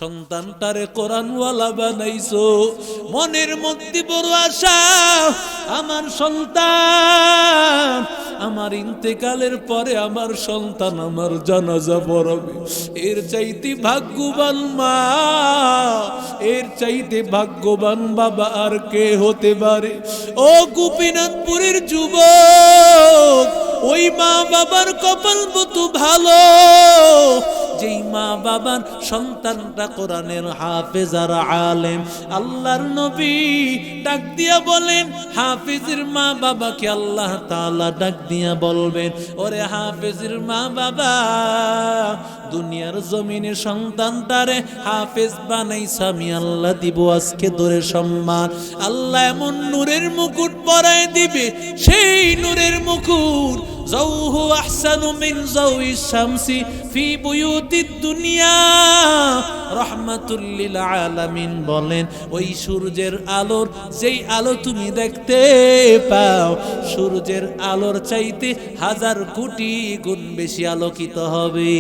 সন্তানটারে কোরআনওয়ালা বানাইছো। মনের মধ্যে বড় আশা, আমার সন্তান আমার ইন্তেকালের পরে আমার সন্তান আমার জানাজা পড়াবে। এর চাইতে ভাগ্যবান মা, এর চাইতে ভাগ্যবান বাবা আর কে হতে পারে? ও গোপীনাথপুরের যুবক, ওই মা বাবার কপাল মতো ভালো যেই মা বাবার সন্তানটা কোরআনের হাফেজ আর আলেম। আল্লাহর নবী ডাক দিয়া বলেন, হাফেজের মা বাবাকে আল্লাহ তাআলা ডাক দিয়া বলবেন, ওরে হাফেজের মা বাবা, দুনিয়ার জমিনে সন্তানটারে হাফেজ বানাইছে, আমি আল্লাহ দিব আজকে ধরে সম্মান। আল্লাহ এমন নূরের মুকুট পরায় দিবে, সেই নূরের মুকুট যাওহু আহসানু মিন যাওয়ি শামসি ফি বুয়ুতিদ দুনিয়া রাহমাতুল লিল আলামিন। বলেন, ওই সূর্যের আলোর যেই আলো তুমি দেখতে পাও, সূর্যের আলোর চাইতে 1000 কোটি গুণ বেশি আলোকিত হবে।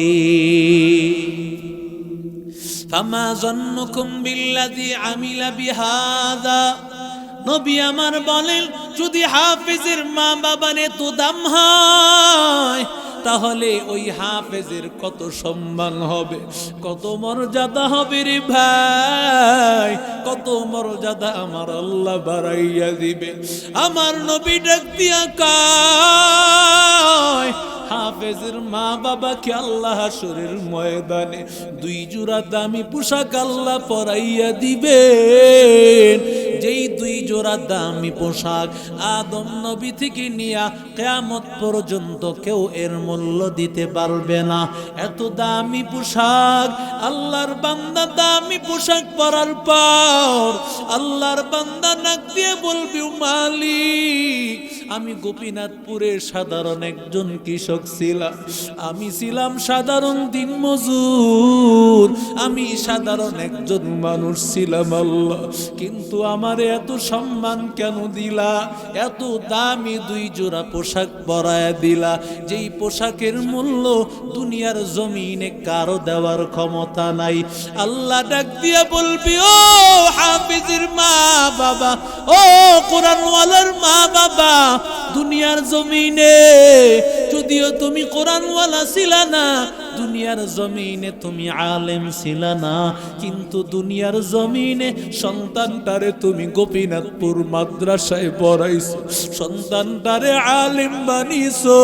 ফামা যান্নুকুম বিল্লাযী আমিলা বিহাযা। নবী আমার বলেন, যদি হাফেজের মা বাবার এত দাম হয়, তাহলে ওই হাফেজের কত সম্মান হবে, কত মর্যাদা হবে রে ভাই, কত মর্যাদা আমার আল্লাহ বাড়াইয়া দিবে। আমার নবী ডাক দিয়া কয়, হাফেজের মা বাবাকে আল্লাহ হাসরের ময়দানে 2 জোড়া দামি পোশাক আল্লাহ পরাইয়া দিবেন। যেই 2 জোড়া দামি পোশাক আদম নবী থেকে নিয়া কিয়ামত পর্যন্ত কেউ এর মূল্য দিতে পারবে না। এত দামি পোশাক আল্লাহর বান্দা দামি পোশাক পরার পর আল্লাহর বান্দা নাক দিয়ে বলবে, মালিক, আমি গোপীনাথপুরের সাধারণ একজন কৃষক ছিলাম, আমি ছিলাম সাধারণ দিনমজুর, আমি সাধারণ একজন মানুষ ছিলাম আল্লাহ, কিন্তু আমারে এত সম্মান কেন দিলা, এত দামি 2 জোড়া পোশাক পরায় দিলা, যেই পোশাকের মূল্য দুনিয়ার জমিনে কারো দেওয়ার ক্ষমতা নাই। আল্লাহ ডাক দিয়া বলবি, ও হাফেজের মা বাবা, ও কোরআনওয়ালার মা বাবা, দুনিয়ার জমিনে যদিও তুমি কোরআনওয়ালা ছিলা না, দুনিয়ার জমিনে তুমি আলেম ছিলা না, কিন্তু দুনিয়ার জমিনে সন্তানটারে তুমি গোপীনাথপুর মাদ্রাসায় পড়াইছো, সন্তানটারে আলেম বানিয়েছো।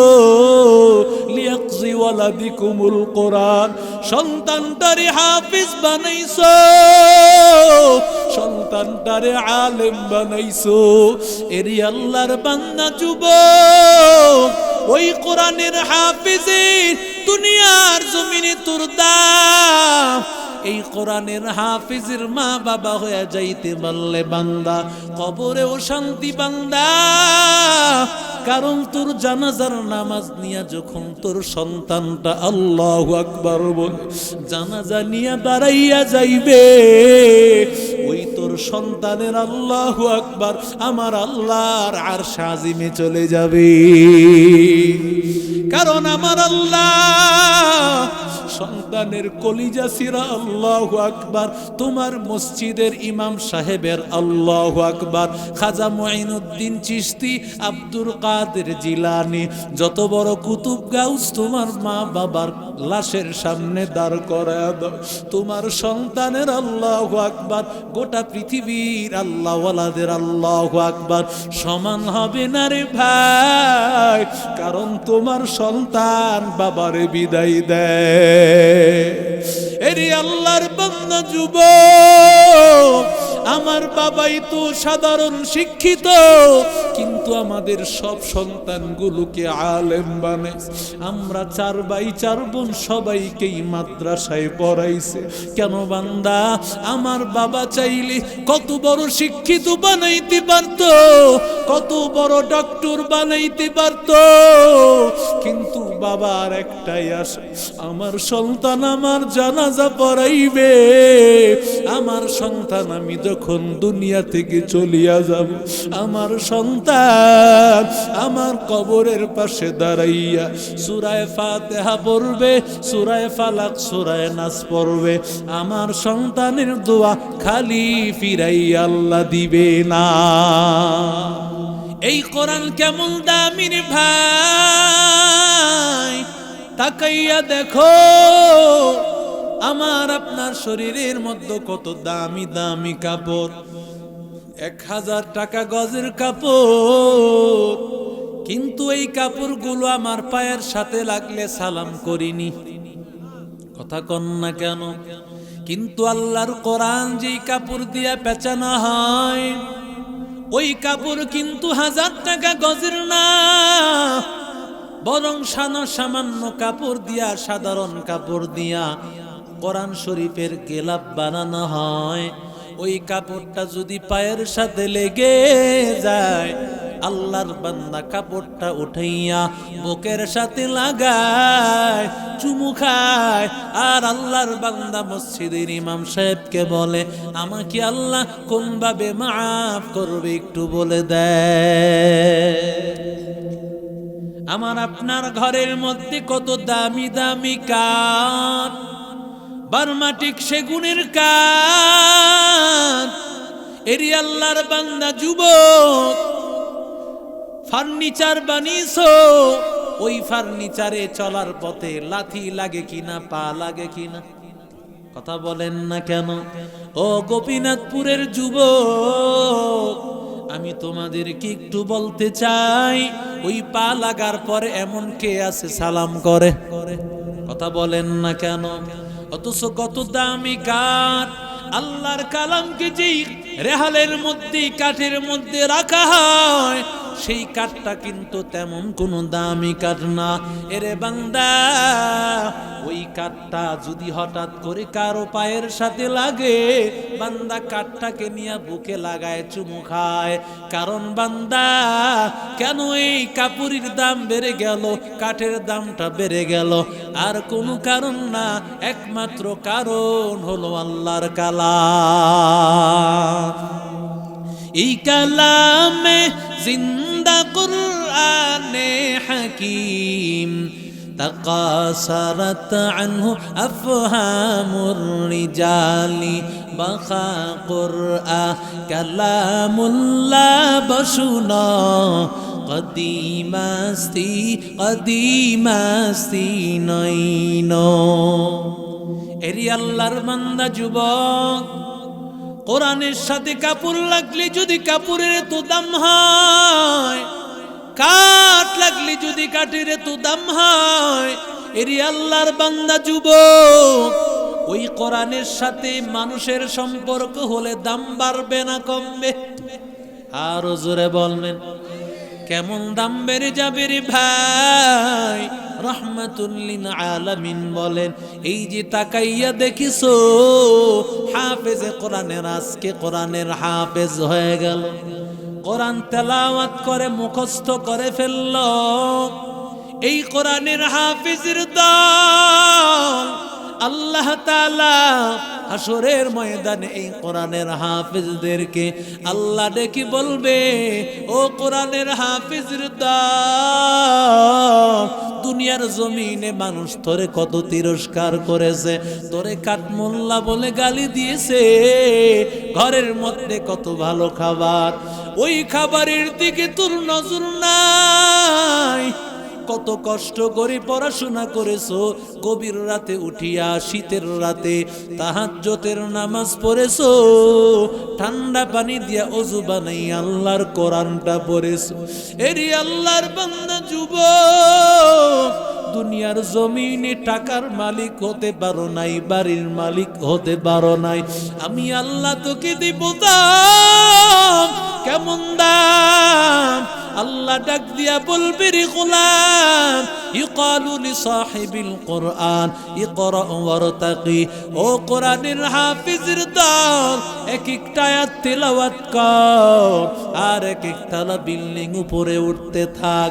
লিয়াকজি ওয়ালাদিকুমুল কোরআন, সন্তানটারে হাফেজ বানাইছো, সন্তানটারে আলেম বানাইছো। এরি আল্লাহর বান্দা যুবক, ওই কোরআনের হাফেজের দুনিয়ার জমিনে তোর দাম। এই কোরআনের হাফেজের মা বাবা হয়ে যাইতে পারলে বান্দা কবরেও শান্তি বান্দা, কারণ তোর জানাজার নামাজ নিয়া যখন তোর সন্তানটা আল্লাহু আকবার বলে জানাজা নিয়া দাঁড়াইয়া যাইবে, ওই তোর সন্তানের আল্লাহু আকবার আমার আল্লাহর আরশ আজিমে চলে যাবে। কারণ আমার আল্লাহ সন্তানের কলিজা সিরা আল্লাহু আকবার, তোমার মসজিদের ইমাম সাহেবের আল্লাহু আকবার, খাজা মুঈনুদ্দিন চিশতি, আব্দুল কাদের জিলানী, যত বড় কুতুব গাউস তোমার মা বাবার লাশের সামনে দাঁড় করায় দাও। তোমার সন্তানের আল্লাহু আকবার গোটা পৃথিবীর আল্লাহওয়ালাদের আল্লাহু আকবার সমান হবে না রে ভাই, কারণ তোমার সন্তান বাবারে বিদায় দেয়। এরে আল্লাহর বান্দা যুবক, আমার বাবাই তো সাধারণ শিক্ষিত, কিন্তু আমাদের সব সন্তানগুলোকে আলেম বানাইছে। আমরা 4 ভাই 4 বোন সবাইকেই মাদ্রাসায় পড়াইছে। কেন বান্দা? আমার বাবা চাইলে কত বড় শিক্ষিত বানাইতে পারত, কত বড় ডক্টর বানাইতে পারত, কিন্তু বাবার একটাই আশা, আমার সন্তান আমার জানাজা পড়াইবে, আমার সন্তান আমি যখন দুনিয়া থেকে চলিয়া যাব, আমার সন্তান আমার কবরের পাশে দাঁড়াইয়া সূরায়ে ফাতিহা পড়বে, সূরায়ে ফালাক, সূরায়ে নাস পড়বে। আমার সন্তানের দোয়া খালি ফিরাইয়া আল্লাহ দিবে না। এই কোরআন কেমন দামি রে ভাই, তাকাইয়া দেখো আমার আপনার শরীরের মধ্যে কত দামি দামি কাপড়, 1000 টাকা গজের কাপড়, কিন্তু এই কাপড়গুলো আমার পায়ের সাথে লাগলে সালাম করিনি, কথা কন না কেন? কিন্তু আল্লাহর কোরআন যেই কাপড় দিয়া পেঁচানো হয়, ওই কাপড় কিন্তু 1000 টাকা গজের না, বরং সামান্য কাপড় দিয়া, সাধারণ কাপড় দিয়া কোরআন শরীফের গেলাপ বানানো হয়। ওই কাপড়টা যদি পায়ের সাথে লেগে যায়, আল্লাহর বান্দা কাপড়টা উঠাইয়া বুকের সাথে লাগায়, চুমু খায়, আর আল্লাহর বান্দা মসজিদের ইমাম সাহেবকে বলে, আমাকে আল্লাহ কোন ভাবে মাফ করবে একটু বলে দেয়। আমার আপনার ঘরের মধ্যে কত দামি দামি কাঠ, বার্মাটিক সেগুনের কাঠ, এরি আল্লাহর বান্দা যুবক ফার্নিচার বানিয়েছো, ওই ফার্নিচারে চলার পথে লাথি লাগে কিনা, পা লাগে কিনা, কথা বলেন না কেন? ও গোপীনাথপুরের যুবক, আমি তোমাদেরকে একটু বলতে চাই, ওই পা লাগার পরে এমন কে আছে সালাম করে, কথা বলেন না কেন? অথচ কত দামি কাঠ, আল্লাহর কালামকে যেই রেহালের মধ্যে, কাঠের মধ্যে রাখা হয়, সেই কাঠটা কিন্তু তেমন কোনো দামি কাঠ না। এরে বান্দা, ওই কাঠটা যদি হঠাৎ করে কারো পায়ের সাথে লাগে, বান্দা কাঠটাকে নিয়ে বুকে লাগায়, চুমু খায়। কারণ বান্দা, কেন এই কাপড়ের দাম বেড়ে গেল, কাঠের দামটা বেড়ে গেল? আর কোনো কারণ না, একমাত্র কারণ হলো আল্লাহর কালাম। এই কালামে জিন্দা কুরআনে হাকিম, তাকাসারাত আনহু আফহামুর রিজালি, বাখা কুরআন কালামুল্লাহ বসুনা, কদিমাস্তি নইন। এরি আল্লাহর বান্দা যুবক, কোরআনের সাথে কাপড় লাগলে যদি কাপড়ের এত দাম হয়, কাঠ লাগলে যদি কাঠের এত দাম হয়, এরি আল্লাহর বান্দা যুবক, ওই কোরআনের সাথে মানুষের সম্পর্ক হলে দাম বাড়বে না কমবে? আরো জোরে বলবেন, কেমন দাম বেড়ে যাবে রে ভাই? রাহমাতুল লিল আলামিন বলেন, এই যে তাকাইয়া দেখিছো হাফেজে কোরআনের, আজকে কোরআনের হাফেজ হয়ে গেল, কোরআন তেলাওয়াত করে মুখস্থ করে ফেলল, এই কোরআনের হাফেজের দল আল্লাহ তাআলা হাসরের ময়দানে এই কোরআনের হাফেজদেরকে আল্লাহ ডেকে বলবে, ও কোরআনের হাফেজের দল, দুনিয়ার জমিনে মানুষ তোরে কত তিরস্কার করেছে, তোরে কাঠমোল্লা বলে গালি দিয়েছে, ঘরের মধ্যে কত ভালো খাবার, ওই খাবারের দিকে তোর নজর নাই। কত কষ্ট করে পড়াশোনা করেছো, গভীর রাতে উঠিয়া শীতের রাতে তাহাজ্জুদের নামাজ পড়েছো, ঠান্ডা পানি দিয়া ওযু বানাই আল্লাহর কোরআনটা পড়েছো। এরি আল্লাহর বান্দা যুবক, দুনিয়ার জমিনে টাকার মালিক হতে পারো নাই, বাড়ির মালিক হতে পারো নাই, আমি আল্লাহ তোকে দিব দাম। কেমন দাম? আল্লাহ ডাক দিয়া বলবে, রে গোলাম, ইকালু লিসাহিবিল কোরআন ইকরা ওয়ারতাকি, ও কোরআনের হাফেজের দল, এক একটা আয়াত তেলাওয়াত কর, আর এক একতলা বিল্ডিং উপরে উঠতে থাক,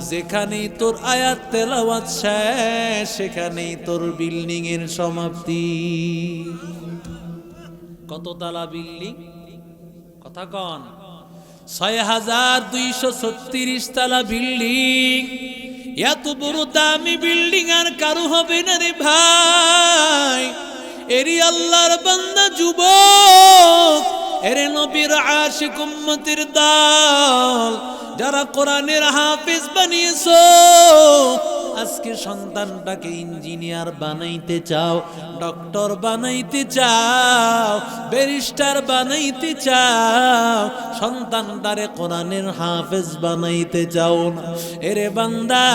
যেখানেই তোর আয়াত তেলাওয়াত শেষ, সেখানেই তোর বিল্ডিং এর সমাপ্তি। কত তালা বিল্ডিং? কথা কন। ৬,২৩৬ তালা বিল্ডিং। এত বড় দামি বিল্ডিং আর কারো হবে না রে ভাই। এরি আল্লাহর বান্দা যুবক, এরে নবীর আশিক উম্মতের দল, যারা কোরআনের হাফেজ বানিয়েছো, আজকে সন্তানটাকে ইঞ্জিনিয়ার বানাইতে চাও, ডক্টর বানাইতে চাও, ব্যারিস্টার বানাইতে চাও, সন্তানটারে কোরআনের হাফেজ বানাইতে চাও না। এরে বান্দা,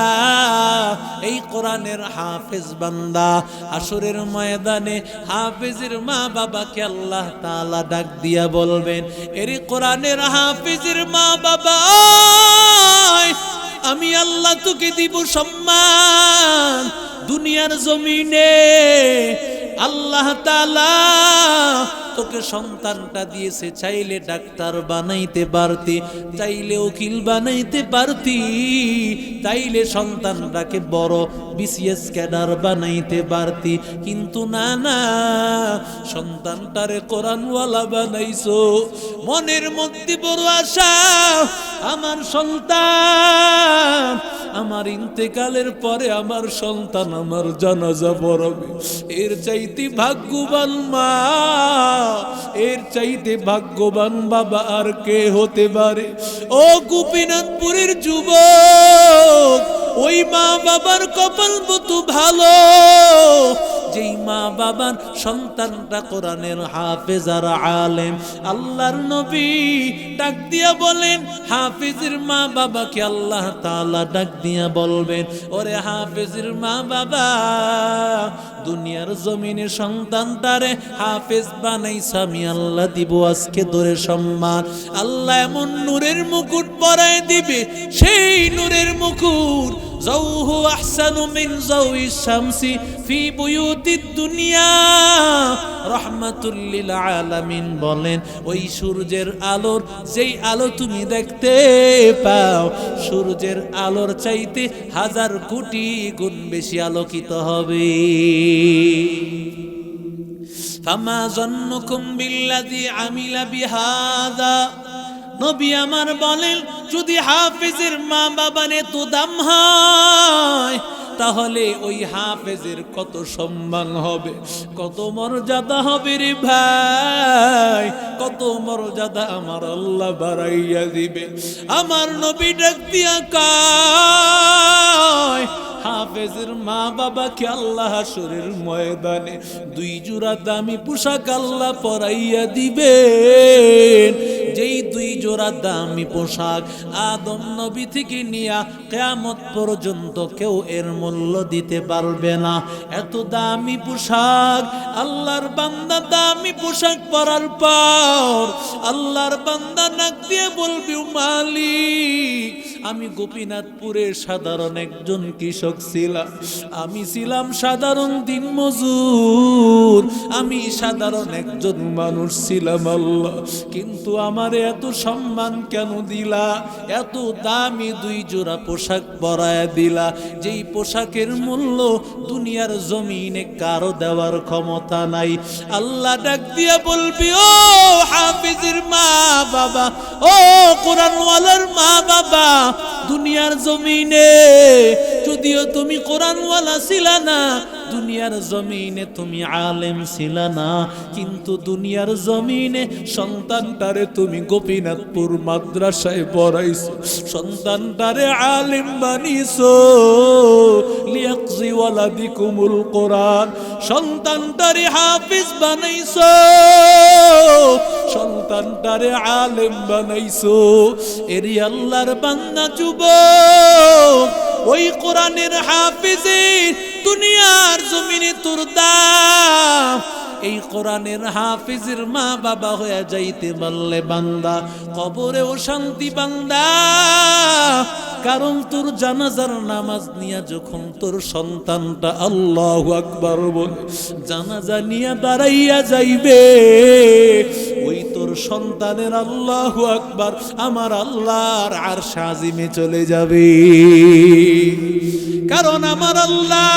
এই কোরআনের হাফেজ বান্দা হাসরের ময়দানে হাফেজের মা বাবাকে আল্লাহ তাআলা ডাক দিয়া বলবেন, এরে কোরআনের হাফেজের মা বাবা, আমি আল্লাহ তোকে দিব সম্মান। দুনিয়ার জমিনে আল্লাহ তাআলা তোকে সন্তানটা দিয়েছে, চাইলে ডাক্তার বানাইতে পারতি, চাইলে উকিল বানাইতে পারতি, চাইলে সন্তানটাকে বড় বিসিএস ক্যাডার বানাইতে পারতি, কিন্তু না না, সন্তানটারে কোরআনওয়ালা বানাইছো। মনের মধ্যে বড় আশা, আমার সন্তান, আমার ইন্তেকালের পরে আমার সন্তান আমার জানাজা পড়াবে। এর চাইতে ভাগ্যবান মা, এর চাইতে ভাগ্যবান বাবা আর কে হতে পারে? ও গোপীনাথপুরের যুবক, ওই মা বাবার কপাল কত ভালো, যেই মা বাবার সন্তানটা কোরআনের হাফেজ আর আলেম। আল্লাহর নবী ডাক দিয়া বলেন, হাফেজের মা বাবাকে আল্লাহ তাআলা ডাক দিয়া বলবেন, ওরে হাফেজের মা বাবা, দুনিয়ার জমিনে সন্তানটারে হাফেজ বানাইছ, আমি আল্লাহ দিব আজকে ধরে সম্মান। আল্লাহ এমন নূরের মুকুট পরায় দিবে, সেই নূরের মুকুট যাওহু আহসানু মিন যাওই শামসি ফি বুয়ুতিদ দুনিয়া রাহমাতুল লিল আলামিন। বলেন, ওই সূর্যের আলোর যেই আলো তুমি দেখতে পাও, সূর্যের আলোর চাইতে 1000 কোটি গুণ বেশি আলোকিত হবে। ফামা যন্নুকুম বিল্লাযী আমিলা বিহাযা। নবী আমার বলেন, যদি হাফেজের মা বাবার এত দাম হয়, তাহলে ওই হাফেজের কত সম্মান হবে, কত মর্যাদা হবে রে ভাই, কত মর্যাদা আমার আল্লাহ বাড়াইয়া দিবে। আমার নবী ডাক দিয়া কয়, হাফেজের মা বাবাকে আল্লাহ হাসরের ময়দানে 2 জোড়া দামি পোশাক আল্লাহ পরাইয়া দিবেন। যেই 2 জোড়া দামি পোশাক আদম নবী থেকে নিয়া কিয়ামত পর্যন্ত কেউ এর মূল্য দিতে পারবে না। এত দামি পোশাক, আল্লাহর বান্দা দামি পোশাক পরার পর আল্লাহর বান্দা নাক দিয়ে বলবে, মালিক, আমি গোপীনাথপুরের সাধারণ একজন কৃষক ছিলাম, আমি ছিলাম সাধারণ দিনমজুর, আমি সাধারণ একজন মানুষ ছিলাম আল্লাহ, কিন্তু আমার এত সম্মান কেন দিলা? এত দামি 2 জোড়া পোশাক পরায় দিলা, যেই পোশাকের মূল্য দুনিয়ার জমিনে কারো দেওয়ার ক্ষমতা নাই। আল্লাহ ডাক দিয়া বলবি, ও হাফেজের মা বাবা, ও কোরআনওয়ালার মা বাবা, দুনিয়ার জমিনে যদিও তুমি কোরআনওয়ালা ছিলা না, দুনিয়ার জমিনে তুমি আলেম ছিলা না, কিন্তু দুনিয়ার জমিনে সন্তানটারে তুমি গোপীনাথপুর মাদ্রাসায় পড়াইছো, সন্তানটারে আলেম বানিয়েছো। লিয়াকজি ওয়ালাদিকুমুল কোরআন, সন্তানটারে হাফেজ বানাইছো, সন্তানটারে আলেম বানাইছো। এরি আল্লাহর বান্দা যুবক, ওই কোরআনের হাফেজের দুনিয়ার জমিনে তোর দাম। এই কোরআনের হাফেজের মা বাবা হয়ে যাইতে পারলে বান্দা কবরেও শান্তি বান্দা, কারণ তোর জানাজার নামাজ নিয়া যখন তোর সন্তানটা আল্লাহু আকবার বলে জানাজা নিয়ে দাঁড়াইয়া যাইবে, ওই তোর সন্তানের আল্লাহু আকবার আমার আল্লাহর আরশ আজিমে চলে যাবে। কারণ আমার আল্লাহ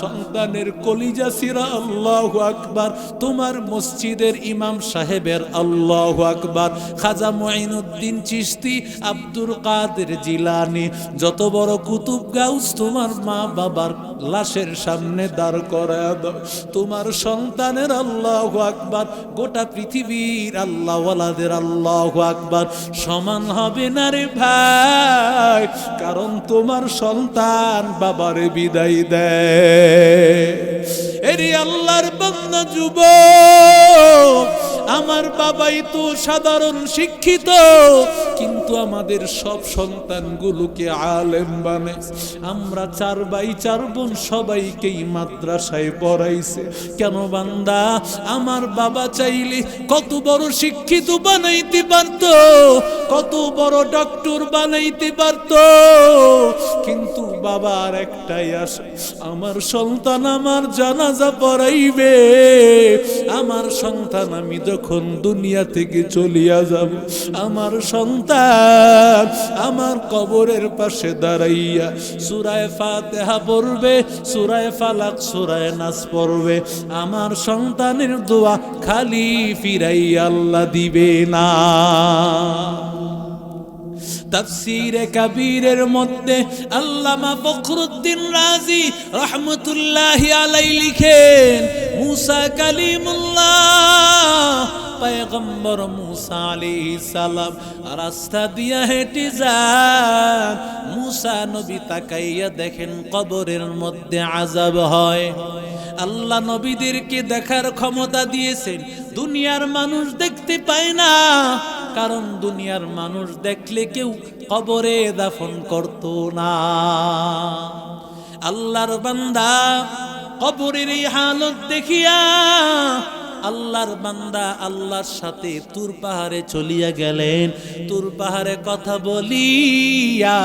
সন্তানের কলিজা সিরা আল্লাহু আকবার, তোমার মসজিদের ইমাম সাহেবের আল্লাহু আকবার, খাজা মুঈনুদ্দিন চিশতি, আব্দুল কাদের জিলানী, যত বড় কুতুব গাউস তোমার মা বাবার লাশের সামনে দাঁড় করায় দাও। তোমার সন্তানের আল্লাহু আকবার গোটা পৃথিবীর আল্লাহওয়ালাদের আল্লাহু আকবার সমান হবে না রে ভাই, কারণ তোমার সন্তান বাবারে বিদায় দেয়। এরে আল্লাহর বান্দা যুবক, আমার বাবাই তো সাধারণ শিক্ষিত, কিন্তু আমাদের সব সন্তানগুলোকে আলেম বানাইছে। আমরা 4 ভাই 4 বোন সবাইকেই মাদ্রাসায় পড়াইছে। কেন বান্দা? আমার বাবা চাইলে কত বড় শিক্ষিত বানাইতে পারত, কত বড় ডক্টর বানাইতে পারত, কিন্তু বাবার একটাই আশা, আমার সন্তান আমার জানাজা পড়াইবে, আমার সন্তান আমি যখন দুনিয়া থেকে চলিয়া যাব, আমার সন্তান আমার কবরের পাশে দাঁড়াইয়া সূরা ফাতিহা পড়বে, সূরা ফালাক, সূরা নাস পড়বে। আমার সন্তানের দোয়া খালি ফিরাইয়া আল্লাহ দিবে না। তাফসীরে কাবীরের মধ্যে আল্লামা ফখরুদ্দীন রাজি রহমতুল্লাহি আলাইহি লিখেন, মুসা কালিমুল্লাহ পয়গম্বর মুসা আলাইহিস সালাম রাস্তা দিয়া হেঁটে যান, মুসা নবী তাকাইয়া দেখেন কবরের মধ্যে আযাব হয়। আল্লাহ নবীদেরকে দেখার ক্ষমতা দিয়েছেন, দুনিয়ার মানুষ দেখতে পায় না, কারণ দুনিয়ার মানুষ দেখলে কেউ কবরে দাফন করত না। আল্লাহর বান্দা কবরের এই হালত দেখিয়া আল্লাহর বান্দা আল্লাহর সাথে তুর পাহাড়ে চলিয়া গেলেন। তুর পাহাড়ে কথা বলিয়া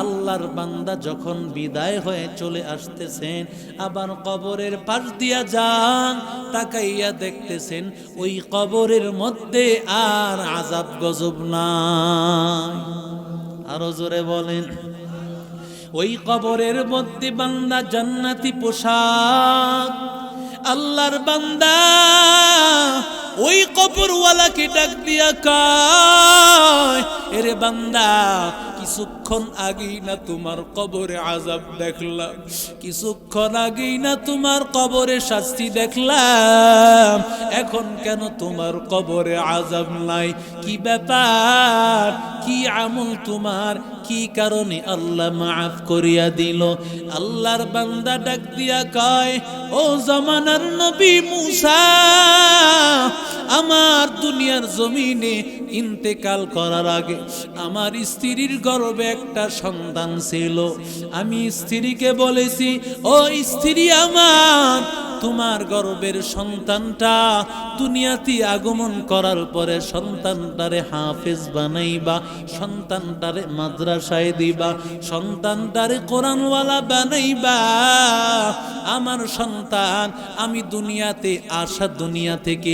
আল্লাহর বান্দা যখন বিদায় হয়ে চলে আসতেছেন, আবার কবরের পাশ দিয়া যান, তাকাইয়া দেখতেছেন ওই কবরের মধ্যে আর আযাব গজব নাই। আরো জোরে বলেন, ওই কবরের মধ্যে বান্দা জান্নাতি পোশাক। আল্লাহর বান্দা ওই কবরওয়ালাকে ডাক দিয়া কয়, এরে বান্দা, কিছুক্ষণ আগেই না তোমার কবরে আযাব দেখলাম, কিছুক্ষণ আগেই না তোমার কবরে শাস্তি দেখলাম, এখন কেন তোমার কবরে আযাব নাই? কি ব্যাপার? কি আমল তোমার? কি কারণে আল্লাহ মাফ করিয়া দিল? আল্লাহর বান্দা ডাক দিয়া কয়, ও জামানার নবী মুসা, আমার দুনিয়ার জমিনে ইন্তেকাল করার আগে আমার স্ত্রীর গর্ভে একটা সন্তান ছিল। আমি স্ত্রীকে বলেছি, ও স্ত্রী আমার, তোমার গর্ভের সন্তানটা দুনিয়াতে আগমন করার পরে সন্তানটারে হাফেজ বানাইবা, সন্তানটারে মাদ্রাসায় দিবা, সন্তানটারে কোরআনওয়ালা বানাইবা। আমার সন্তান, আমি দুনিয়াতে আসা, দুনিয়া থেকে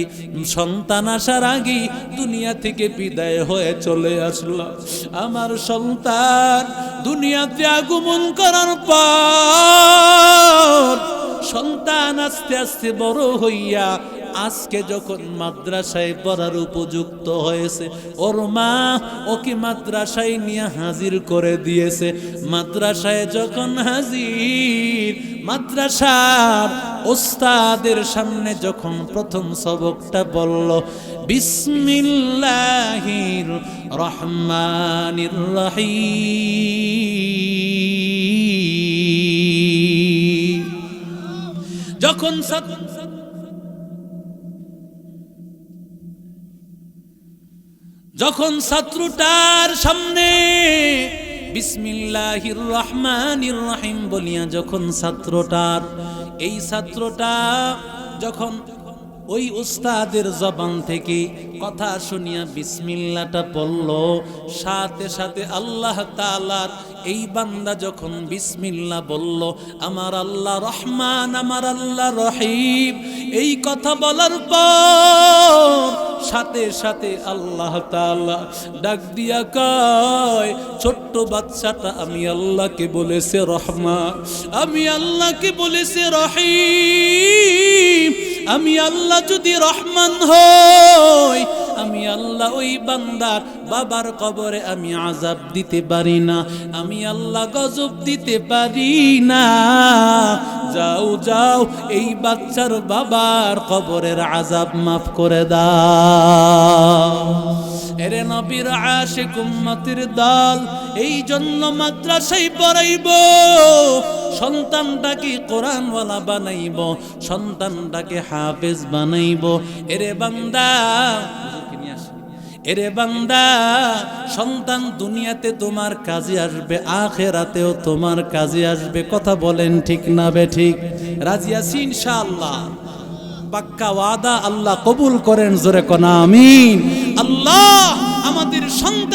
সন্তান আসার আগে দুনিয়া থেকে বিদায় হয়ে চলে আসলাম। আমার সন্তান দুনিয়াতে আগমন করার পর সন্তান আস্তে আস্তে বড় হইয়া আজকে যখন মাদ্রাসায় পড়ার উপযুক্ত হয়েছে, ওর মা ওকে মাদ্রাসায় নিয়ে হাজির করে দিয়েছে। মাদ্রাসায় যখন হাজির, মাদ্রাসার ওস্তাদের সামনে যখন প্রথম সবকটা বলল, বিসমিল্লাহির রহমানির রহিম, যখন ছাত্রটার সামনে বিসমিল্লাহির রহমানির রহিম বলিয়া যখন এই ছাত্রটা যখন ওই উস্তাদের জবান থেকে কথা শুনিয়া বিসমিল্লাহটা পড়ল, সাথে সাথে আল্লাহ তাআলার এই বান্দা যখন বিসমিল্লাহ বলল, আমার আল্লাহ রহমান, আমার আল্লাহ রহিম, এই কথা বলার পর সাথে সাথে আল্লাহ তাআলা ডাক দিয়া কয় ছোট্ট বাচ্চাটা আমি আল্লাহকে বলেছে রহমান, আমি আল্লাহকে বলেছে রহিম। আমি আল্লাহ যদি রহমান হই, আমি আল্লাহ ওই বান্দার বাবার কবরে আমি আযাব দিতে পারি না, আমি আল্লাহ গজব দিতে পারি না। যাও যাও এই বাচ্চার বাবার কবরের আযাব মাফ করে দাও। এরে নবীর আশিক উম্মতের দল, এই জন্য মাদ্রাসায় পড়াইব, সন্তানটাকে কোরআনওয়ালা বানাইব, সন্তানটাকে হাফেজ বানাইব। এরে বান্দা, এরে বান্দা, সন্তান দুনিয়াতে তোমার কাজে আসবে, আখিরাতেও তোমার কাজে আসবে। কথা বলেন ঠিক না বেঠিক? রাজি আছি ইনশাআল্লাহ? পাক্কা ওয়াদা, আল্লাহ কবুল করেন, জোরে কোন আমিন। আল্লাহ আমাদের সন্তান